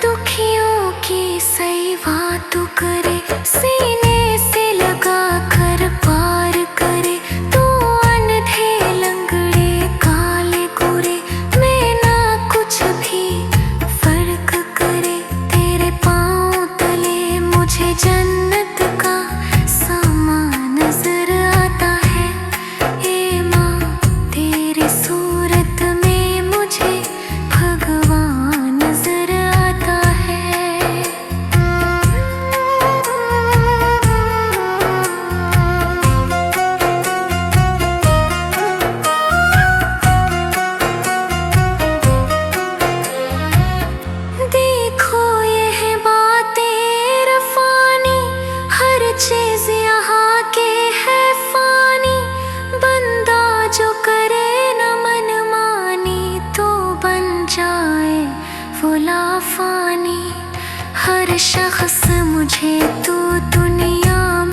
दुखियों की सेवा तू करे, सीने से लगा कर पार करे। तू अंधे लंगड़े काले गोरे में ना कुछ भी फर्क करे। तेरे पाँव तले मुझे जन्नत का सामा नजर आता है। ए माँ तेरी सूरत में मुझे भगवान नजर आता है। देखो यह बातें रफानी, हर चीज यहाँ के है फानी। बंदा जो करे न मनमानी, तो बन जाए वो लाफानी। हर शख्स मुझे तू दुनिया